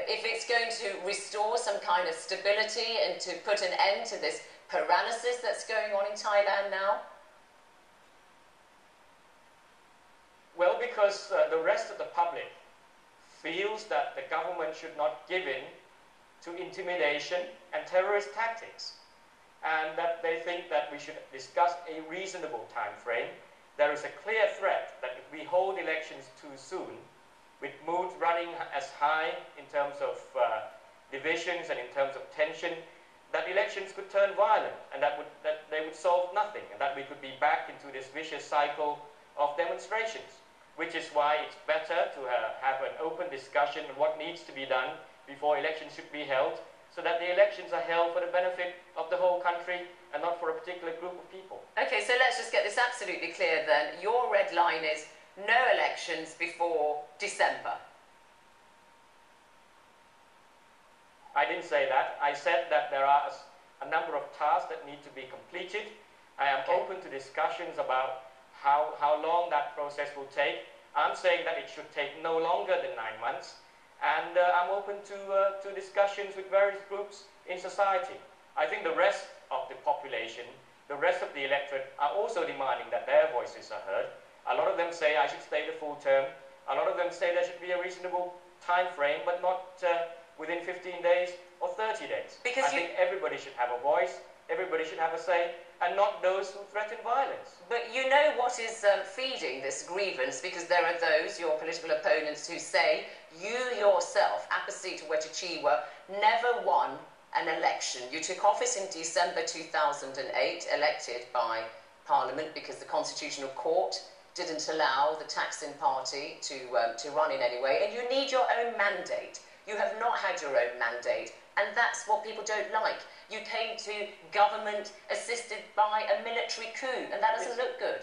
if it's going to restore some kind of stability and to put an end to this paralysis that's going on in Thailand now? Well, because the rest of the public feels that the government should not give in to intimidation and terrorist tactics, and that they think that we should discuss a reasonable time frame. There is a clear threat that if we hold elections too soon, with moods running as high in terms of divisions and in terms of tension, that elections could turn violent, and that they would solve nothing, and that we could be back into this vicious cycle of demonstrations, which is why it's better to have an open discussion on what needs to be done before elections should be held, so that the elections are held for the benefit of the whole country and not for a particular group of people. Okay, so let's just get this absolutely clear then. Your red line is no elections before December. I didn't say that. I said that there are a number of tasks that need to be completed. I am open to discussions about how long that process will take. I'm saying that it should take no longer than 9 months, and I'm open to discussions with various groups in society. I think the rest of the population, the rest of the electorate are also demanding that their voices are heard. A lot of them say I should stay the full term. A lot of them say there should be a reasonable time frame, but not within 15 days or 30 days. Because I think everybody should have a voice, everybody should have a say, and not those who threaten violence. But you know what is feeding this grievance, because there are those, your political opponents, who say you yourself, Abhisit Vejjajiva, never won an election. You took office in December 2008, elected by Parliament because the Constitutional Court didn't allow the Thaksin party to run in any way, and you need your own mandate. You have not had your own mandate, and that's what people don't like. You came to government assisted by a military coup, and that doesn't look good.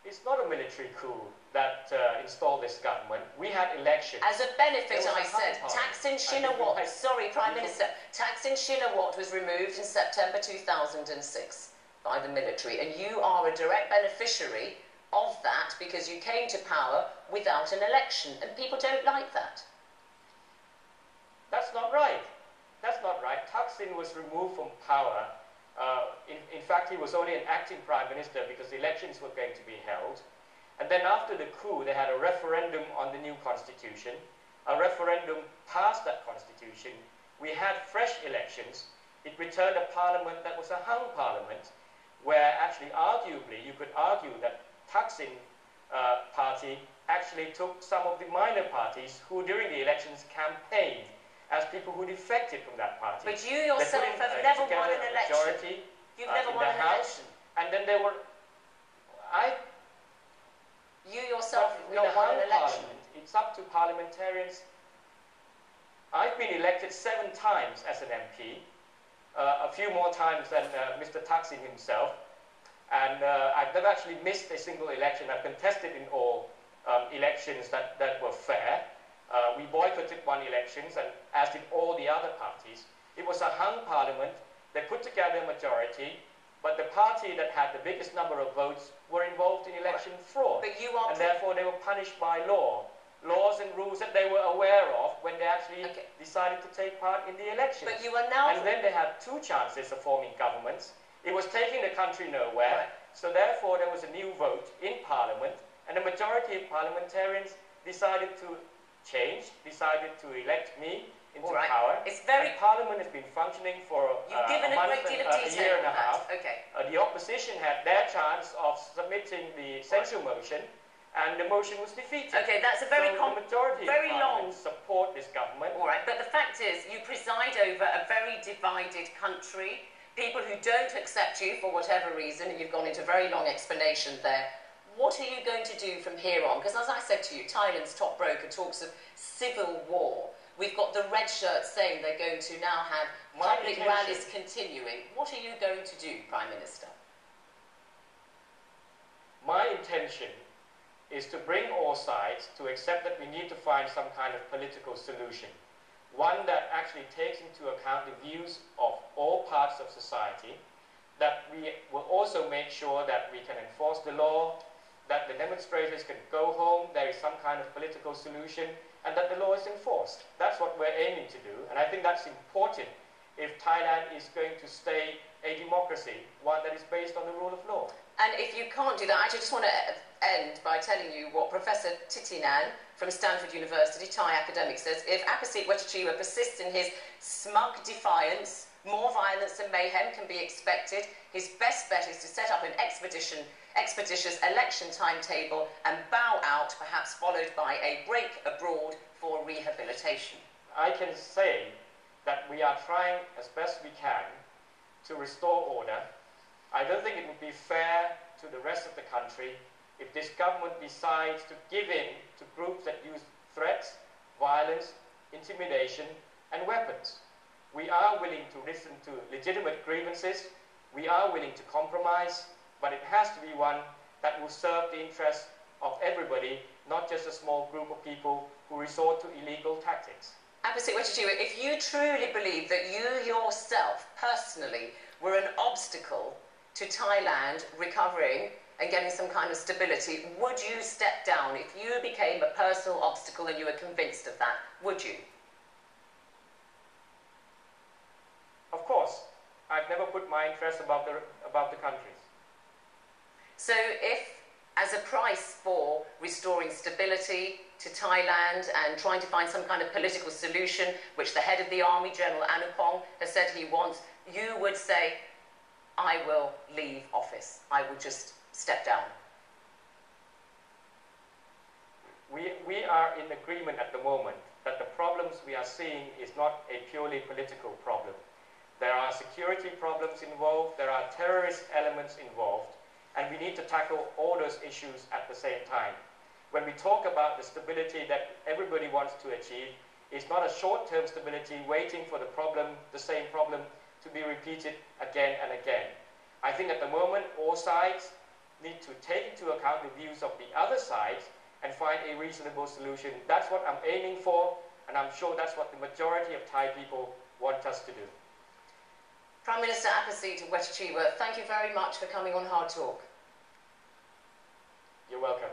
It's not a military coup that installed this government. We had elections. As a benefit, I said, Thaksin Shinawatra, sorry, Prime Minister, Thaksin Shinawatra was removed in September 2006 by the military, and you are a direct beneficiary of that because you came to power without an election, and people don't like that. That's not right. That's not right. Thaksin was removed from power. In fact, he was only an acting prime minister because the elections were going to be held. And then after the coup, they had a referendum on the new constitution. A referendum passed that constitution. We had fresh elections. It returned a parliament that was a hung parliament, where actually, arguably, you could argue that Thaksin party actually took some of the minor parties who during the elections campaigned as people who defected from that party. But you yourself have never won an election. You've never won an election. And then there were... You yourself have not won an election. It's up to parliamentarians. I've been elected 7 times as an MP, a few more times than Mr. Thaksin himself. And I've never actually missed a single election. I've contested in all elections that were fair. We boycotted one elections, and as did all the other parties. It was a hung parliament. They put together a majority, but the party that had the biggest number of votes were involved in election fraud. But you are... And therefore they were punished by law. Laws and rules that they were aware of when they actually decided to take part in the elections. But you are now... And then they had 2 chances of forming governments. It was taking the country nowhere. So therefore there was a new vote in Parliament, and a majority of parliamentarians decided to change, decided to elect me into power. And Parliament has been functioning for a year and a half. The opposition had their chance of submitting the censure motion, and the motion was defeated. Okay, that's a very the majority very of long support this government. All right, but the fact is, you preside over a very divided country. People who don't accept you for whatever reason, and you've gone into very long explanation there. What are you going to do from here on? Because as I said to you, Thailand's top broker talks of civil war. We've got the red shirts saying they're going to now have public rallies continuing. What are you going to do, Prime Minister? My intention is to bring all sides to accept that we need to find some kind of political solution. One that actually takes into account the views of all parts of society, that we will also make sure that we can enforce the law, that the demonstrators can go home, there is some kind of political solution, and that the law is enforced. That's what we're aiming to do, and I think that's important if Thailand is going to stay a democracy, one that is based on the rule of law. And if you can't do that, I just want to end by telling you what Professor Titinan from Stanford University, Thai academic, says. If Abhisit Vejjajiva persists in his smug defiance, more violence and mayhem can be expected. His best bet is to set up an expeditious election timetable and bow out, perhaps followed by a break abroad for rehabilitation. I can say that we are trying as best we can to restore order. I don't think it would be fair to the rest of the country if this government decides to give in to groups that use threats, violence, intimidation, and weapons. We are willing to listen to legitimate grievances. We are willing to compromise, but it has to be one that will serve the interests of everybody, not just a small group of people who resort to illegal tactics. Abhisit Vejjajiva, if you truly believe that you yourself, personally, were an obstacle to Thailand recovering and getting some kind of stability, would you step down? If you became a personal obstacle and you were convinced of that, would you? Of course. I've never put my interests above the country's. So if, as a price for restoring stability to Thailand and trying to find some kind of political solution, which the head of the army, General Anupong, has said he wants, you would say, I will leave office. I will just step down. We are in agreement at the moment that the problems we are seeing is not a purely political problem. There are security problems involved, there are terrorist elements involved, and we need to tackle all those issues at the same time. When we talk about the stability that everybody wants to achieve, it's not a short-term stability waiting for the same problem to be repeated again and again. I think at the moment all sides need to take into account the views of the other sides and find a reasonable solution. That's what I'm aiming for, and I'm sure that's what the majority of Thai people want us to do. Prime Minister Abhisit Vejjajiva, thank you very much for coming on Hard Talk. You're welcome.